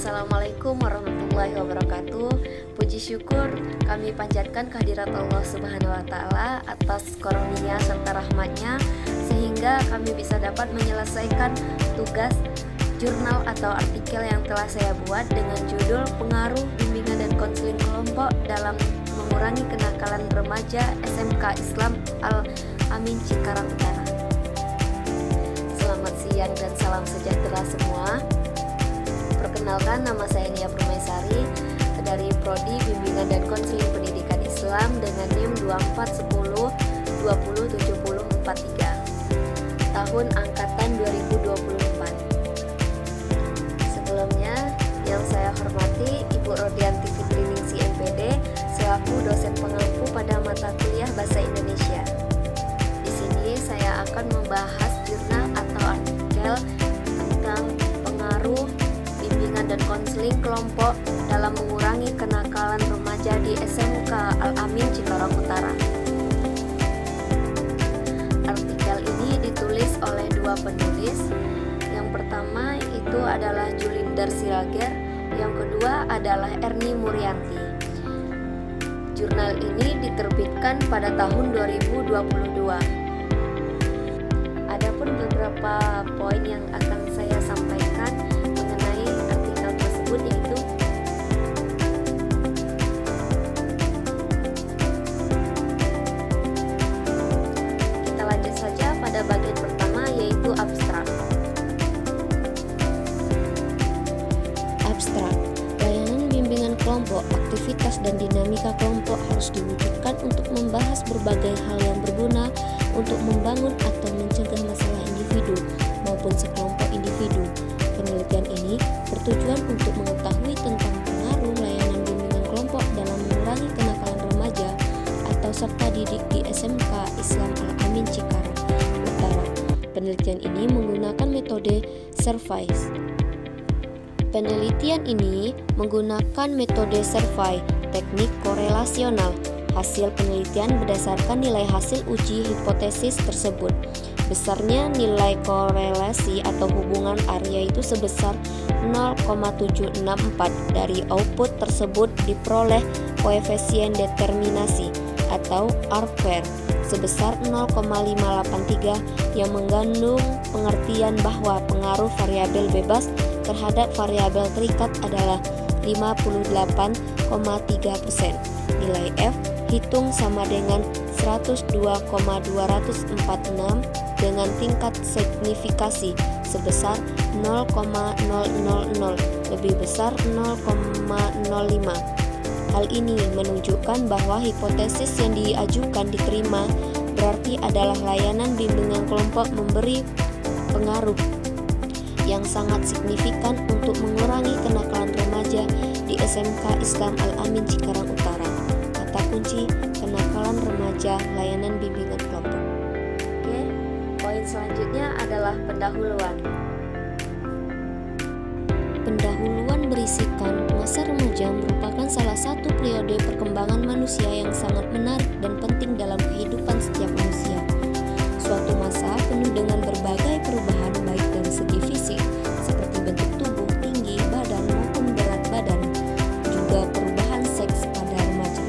Assalamualaikum warahmatullahi wabarakatuh. Puji syukur kami panjatkan kehadirat Allah Subhanahu wa Ta'ala atas karunia serta rahmatnya, sehingga kami bisa dapat menyelesaikan tugas jurnal atau artikel yang telah saya buat dengan judul Pengaruh Bimbingan dan Konseling Kelompok dalam Mengurangi Kenakalan Remaja SMK Islam Al-Amin Cikarang Utara. Selamat siang dan salam sejahtera semua. Perkenalkan, nama saya Nia Permaisari dari Prodi Bimbingan dan Konseling Pendidikan Islam dengan NIM 2410207043 tahun angkatan 2024. Sebelumnya, yang saya hormati Ibu Rodianti Fitriningsi MPD selaku dosen pengampu pada mata kuliah Bahasa Indonesia. Di sini saya akan membahas jurnal atau artikel tentang pengaruh bimbingan dan konseling kelompok dalam mengurangi kenakalan remaja di SMK Al-Amin Cikarang Utara. Artikel ini ditulis oleh dua penulis. Yang pertama itu adalah Julinder Silager, yang kedua adalah Erni Murianti. Jurnal ini diterbitkan pada tahun 2022. Adapun beberapa poin yang akan saya sampaikan mengenai artikel tersebut, yaitu kita lanjut saja pada bagian pertama, yaitu abstrak. Abstrak, layanan bimbingan kelompok, aktivitas dan dinamika kelompok harus diwujudkan untuk membahas berbagai hal yang berguna untuk membangun atau mencegah masalah individu maupun sekelompok individu. Penelitian ini bertujuan untuk mengetahui tentang pengaruh layanan bimbingan kelompok dalam mengurangi kenakalan remaja atau serta didik di SMK Islam Al-Amin Cikarang Utara. Penelitian ini menggunakan metode survey. Penelitian ini menggunakan metode survei, teknik korelasional. Hasil penelitian berdasarkan nilai hasil uji hipotesis tersebut. Besarnya nilai korelasi atau hubungan R yaitu sebesar 0,764. Dari output tersebut diperoleh koefisien determinasi atau R-square sebesar 0,583 yang mengandung pengertian bahwa pengaruh variabel bebas terhadap variabel terikat adalah 58,3%. Nilai F hitung sama dengan 102,246 dengan tingkat signifikasi sebesar 0,000 lebih besar 0,05. Hal ini menunjukkan bahwa hipotesis yang diajukan diterima, berarti adalah layanan bimbingan kelompok memberi pengaruh yang sangat signifikan untuk mengurangi kenakalan remaja di SMK Islam Al-Amin Cikarang Utara. Kata kunci, kenakalan remaja, layanan bimbingan kelompok. Oke, poin selanjutnya adalah pendahuluan. Pendahuluan berisikan masa remaja merupakan salah satu periode perkembangan manusia yang sangat menarik dan penting dalam kehidupan setiap manusia. Suatu masa penuh dengan berbagai perubahan baik dari segi fisik seperti bentuk tubuh, tinggi badan maupun berat badan, juga perubahan seks pada remaja.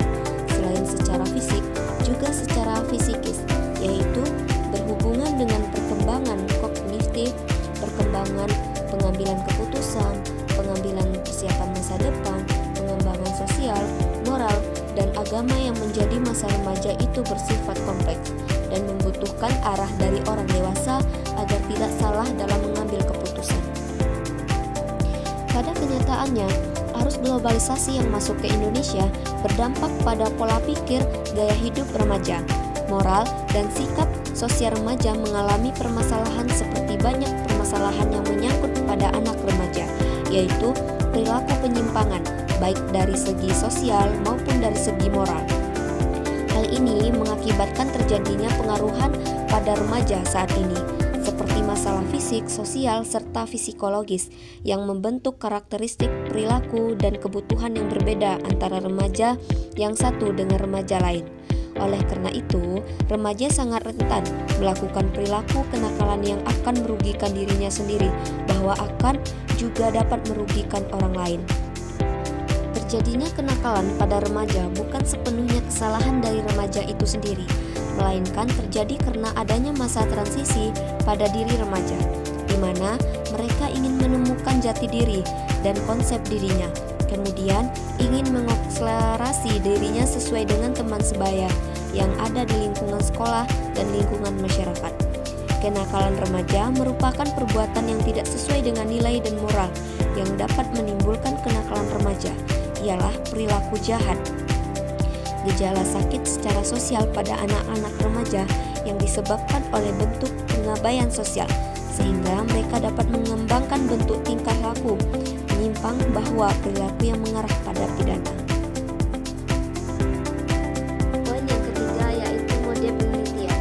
Selain secara fisik, juga secara fisikis, yaitu berhubungan dengan perkembangan kognitif, perkembangan pengambilan keputusan, pengambilan persiapan masa depan, pengembangan sosial, moral, dan agama yang menjadi masa remaja itu bersifat kompleks dan membutuhkan arah dari orang dewasa agar tidak salah dalam mengambil keputusan. Pada kenyataannya, arus globalisasi yang masuk ke Indonesia berdampak pada pola pikir, gaya hidup remaja, moral, dan sikap sosial remaja mengalami permasalahan seperti banyak permasalahan yang menyangkut pada anak remaja, yaitu perilaku penyimpangan, baik dari segi sosial maupun dari segi moral. Hal ini mengakibatkan terjadinya pengaruhan pada remaja saat ini, seperti masalah fisik, sosial, serta psikologis yang membentuk karakteristik perilaku dan kebutuhan yang berbeda antara remaja yang satu dengan remaja lain. Oleh karena itu, remaja sangat rentan melakukan perilaku kenakalan yang akan merugikan dirinya sendiri, bahwa akan juga dapat merugikan orang lain. Terjadinya kenakalan pada remaja bukan sepenuhnya kesalahan dari remaja itu sendiri, melainkan terjadi karena adanya masa transisi pada diri remaja, di mana mereka ingin menemukan jati diri dan konsep dirinya, kemudian ingin mengakselerasi dirinya sesuai dengan teman sebaya yang ada di lingkungan sekolah dan lingkungan masyarakat. Kenakalan remaja merupakan perbuatan yang tidak sesuai dengan nilai dan moral yang dapat menimbulkan kenakalan remaja, ialah perilaku jahat. Gejala sakit secara sosial pada anak-anak remaja yang disebabkan oleh bentuk pengabaian sosial, sehingga mereka dapat mengembangkan bentuk tingkah laku menyimpang bahwa perilaku yang mengarah pada pidana. Poin yang ketiga yaitu mode penelitian.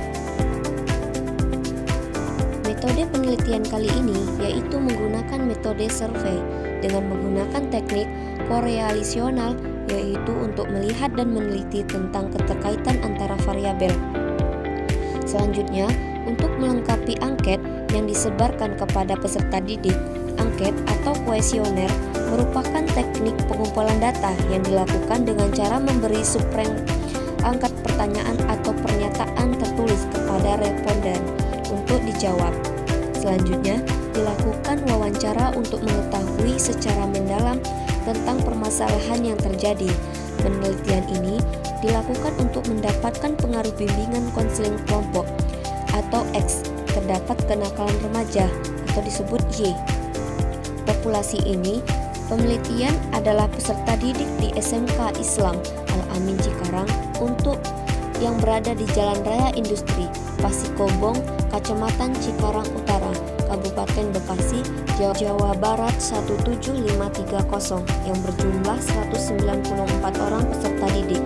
Metode penelitian kali ini yaitu menggunakan metode survei dengan menggunakan teknik korelasional, yaitu untuk melihat dan meneliti tentang keterkaitan antara variabel. Selanjutnya, untuk melengkapi angket yang disebarkan kepada peserta didik, angket atau kuesioner merupakan teknik pengumpulan data yang dilakukan dengan cara memberi angkat pertanyaan atau pernyataan tertulis kepada responden untuk dijawab. Selanjutnya, dilakukan wawancara untuk mengetahui secara mendalam tentang permasalahan yang terjadi. Penelitian ini dilakukan untuk mendapatkan pengaruh bimbingan konseling kelompok atau X terdapat kenakalan remaja atau disebut Y. Populasi ini penelitian adalah peserta didik di SMK Islam Al-Amin Cikarang untuk yang berada di Jalan Raya Industri, Pasikobong, Kecamatan Cikarang Utara, Kabupaten Bekasi, Jawa Barat 17530 yang berjumlah 194 orang peserta didik.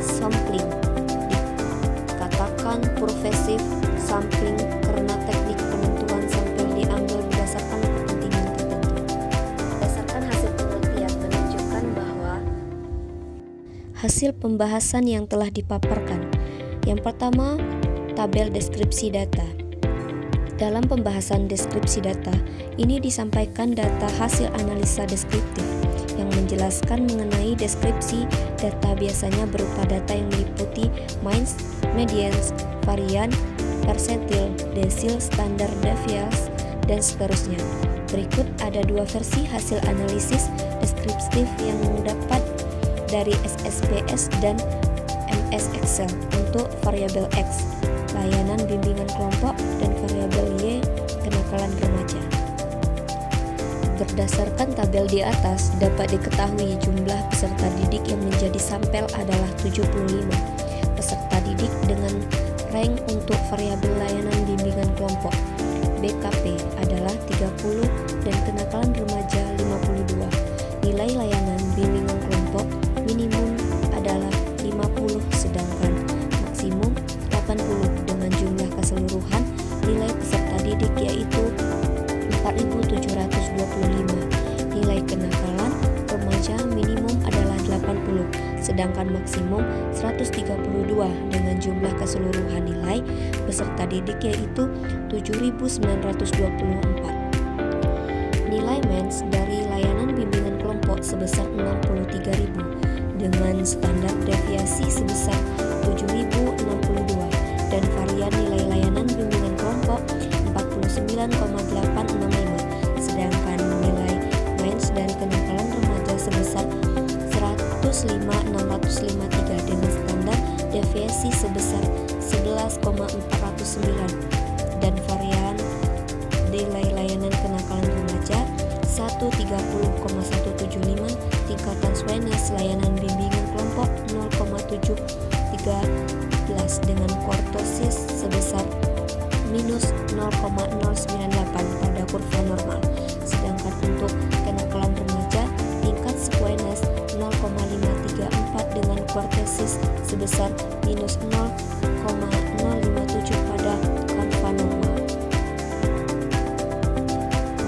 Sampling dikatakan progressive sampling karena teknik penentuan sampel diambil berdasarkan kepentingan tertentu. Berdasarkan hasil penelitian menunjukkan bahwa hasil pembahasan yang telah dipaparkan. Yang pertama, tabel deskripsi data. Dalam pembahasan deskripsi data, ini disampaikan data hasil analisa deskriptif yang menjelaskan mengenai deskripsi data biasanya berupa data yang meliputi means, medians, varian, persentil, desil, standar deviasi, dan seterusnya. Berikut ada dua versi hasil analisis deskriptif yang dapat dari SSPS dan MS Excel untuk variabel X, layanan bimbingan kelompok, dan variabel Y, kenakalan remaja. Berdasarkan tabel di atas, dapat diketahui jumlah peserta didik yang menjadi sampel adalah 75. Peserta didik dengan rank untuk variabel layanan bimbingan kelompok BKP adalah 30 dan kenakalan remaja 52. Nilai layanan bimbingan kelompok minimum adalah 50 sedangkan maksimum 80 dengan jumlah keseluruhan nilai peserta didik yaitu 4.725. Nilai kenakalan remaja minimum adalah 80 sedangkan maksimum 132 dengan jumlah keseluruhan nilai peserta didik yaitu 7.924. Nilai mens dari layanan bimbingan kelompok sebesar 63.000 dengan standar deviasi sebesar 7.062 dan varian nilai layanan bimbingan kelompok 49,865 sedangkan nilai mens dari kenakalan remaja sebesar 105.653 dengan standar deviasi sebesar 11,409 dan varian nilai layanan kenakalan remaja 130,175 tingkatan Swenes layanan bimbingan kelompok 0,713 dengan kurtosis sebesar minus 0,098 pada kurva normal. Sedangkan untuk kenakalan remaja tingkat Swenes 0,534 dengan kurtosis sebesar minus 0,057 pada kurva normal.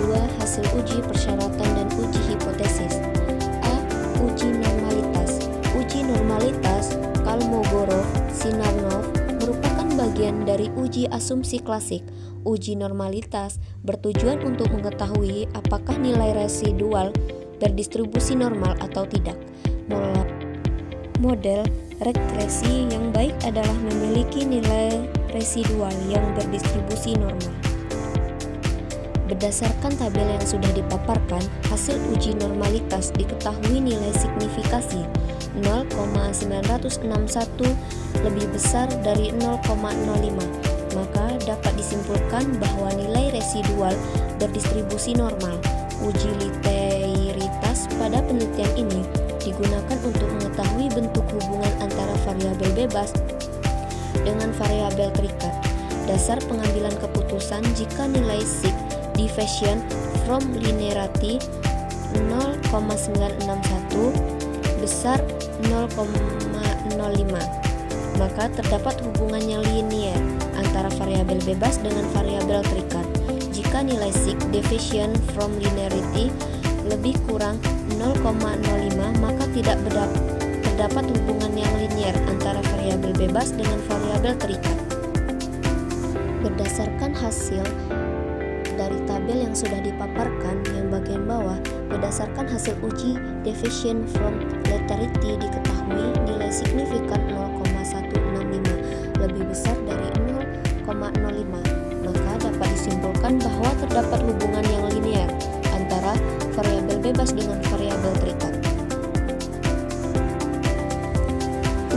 2. Hasil uji persyaratan dan uji hipotesis. A. Uji normalitas. Uji normalitas Kolmogorov-Sinarnov merupakan bagian dari uji asumsi klasik Uji normalitas bertujuan untuk mengetahui apakah nilai residual berdistribusi normal atau tidak. Model regresi yang baik adalah memiliki nilai residual yang berdistribusi normal. Berdasarkan tabel yang sudah dipaparkan, hasil uji normalitas diketahui nilai signifikasi 0,961 lebih besar dari 0,05, maka dapat disimpulkan bahwa nilai residual berdistribusi normal. Uji linearitas pada penelitian ini digunakan untuk mengetahui bentuk hubungan antara variabel bebas dengan variabel terikat. Dasar pengambilan keputusan jika nilai sig deviation from linearity 0,961 besar 0,05, maka terdapat hubungan yang linier antara variabel bebas dengan variabel terikat. Jika nilai sig deviation from linearity lebih kurang 0,05, maka tidak terdapat hubungan yang linier antara variabel bebas dengan variabel terikat. Berdasarkan hasil dari tabel yang sudah dipaparkan yang bagian bawah, berdasarkan hasil uji deviation from linearity diketahui nilai signifikan 0,165 lebih besar dari 0,05, maka dapat disimpulkan bahwa terdapat hubungan yang linier antara variabel bebas dengan variabel terikat.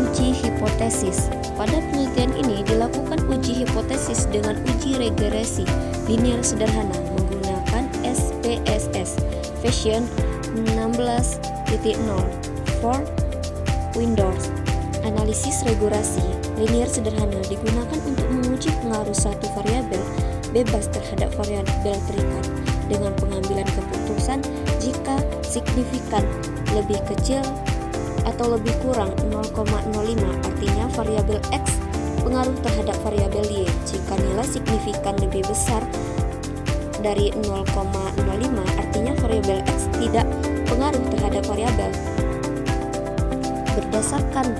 Uji hipotesis. Pada penelitian ini dilakukan uji hipotesis dengan uji regresi linear sederhana menggunakan SPSS version 16.0 for Windows. Analisis regresi linear sederhana digunakan untuk menguji pengaruh satu variabel bebas terhadap variabel terikat dengan pengambilan keputusan jika signifikan lebih kecil atau lebih kurang 0,05, artinya variabel X pengaruh terhadap variabel Y. Jika nilai signifikan lebih besar dari 0,05, artinya variabel X tidak pengaruh terhadap variabel. Berdasarkan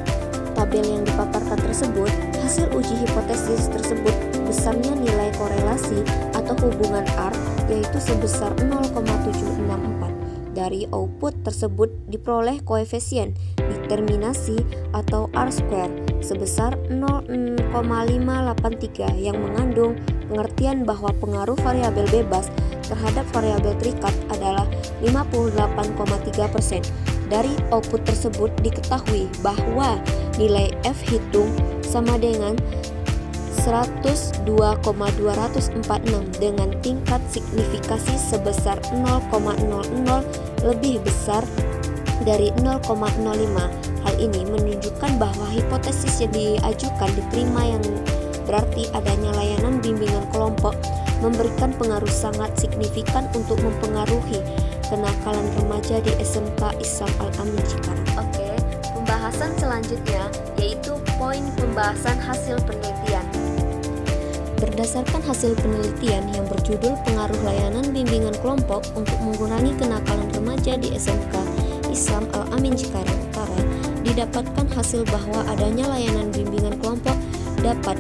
tabel yang dipaparkan tersebut, hasil uji hipotesis tersebut besarnya nilai korelasi atau hubungan R yaitu sebesar 0,764. Dari output tersebut diperoleh koefisien determinasi atau R-square sebesar 0,583 yang mengandung pengertian bahwa pengaruh variabel bebas terhadap variabel terikat adalah 58,3%. Dari output tersebut diketahui bahwa nilai F hitung sama dengan 102,246 dengan tingkat signifikasi sebesar 0,00 lebih besar dari 0,05. Hal ini menunjukkan bahwa hipotesis yang diajukan diterima, yang berarti adanya layanan bimbingan kelompok memberikan pengaruh sangat signifikan untuk mempengaruhi kenakalan remaja di SMK Islam Al-Amin Cikarang. Oke, pembahasan selanjutnya yaitu poin pembahasan hasil penelitian. Berdasarkan hasil penelitian yang berjudul Pengaruh Layanan Bimbingan Kelompok untuk Mengurangi Kenakalan Remaja di SMK Islam Al-Amin Cikarang Utara, didapatkan hasil bahwa adanya layanan bimbingan kelompok dapat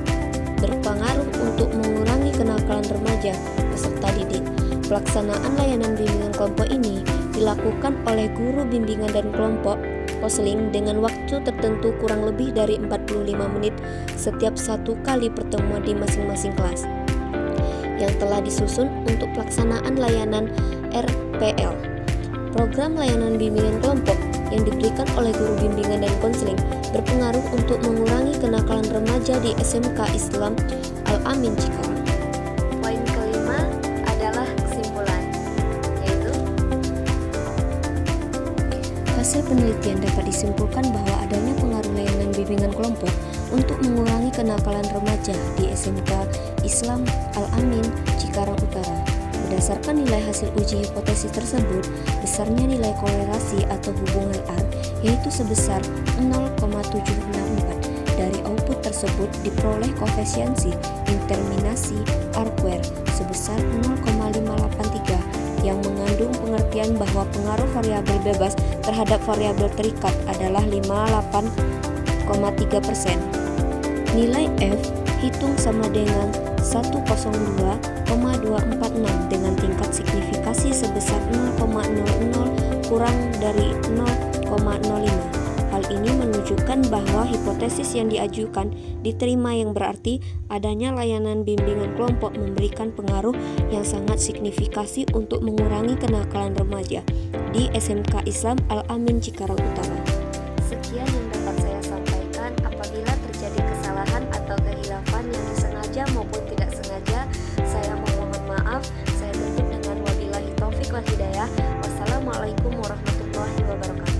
berpengaruh untuk mengurangi kenakalan remaja peserta didik. Pelaksanaan layanan bimbingan kelompok ini dilakukan oleh guru bimbingan dan kelompok konseling dengan waktu tertentu kurang lebih dari 45 menit setiap satu kali pertemuan di masing-masing kelas yang telah disusun untuk pelaksanaan layanan RPL. Program layanan bimbingan kelompok yang diberikan oleh guru bimbingan dan konseling berpengaruh untuk mengurangi kenakalan remaja di SMK Islam Al-Amin Cikarang. Poin kelima adalah kesimpulan, yaitu hasil penelitian dapat disimpulkan bahwa adanya pengaruh layanan bimbingan kelompok untuk mengurangi kenakalan remaja di SMK Islam Al-Amin Cikarang Utara. Berdasarkan nilai hasil uji hipotesis tersebut, besarnya nilai korelasi atau hubungan R yaitu sebesar 0,764. Dari output tersebut diperoleh koefisiensi determinasi R-square sebesar 0,583 yang mengandung pengertian bahwa pengaruh variabel bebas terhadap variabel terikat adalah 58,3%. Nilai F hitung sama dengan 102,246 dengan tingkat signifikasi sebesar 0,00 kurang dari 0,05. Hal ini menunjukkan bahwa hipotesis yang diajukan diterima, yang berarti adanya layanan bimbingan kelompok memberikan pengaruh yang sangat signifikasi untuk mengurangi kenakalan remaja di SMK Islam Al-Amin Cikarang Utara. Sekian yang dapat saya sampaikan. Apabila terjadi kesalahan atau kehilafan yang disengaja maupun tidak sengaja, saya mohon maaf. Saya tutup dengan wabillahi taufik wal hidayah. Wassalamualaikum warahmatullahi wabarakatuh.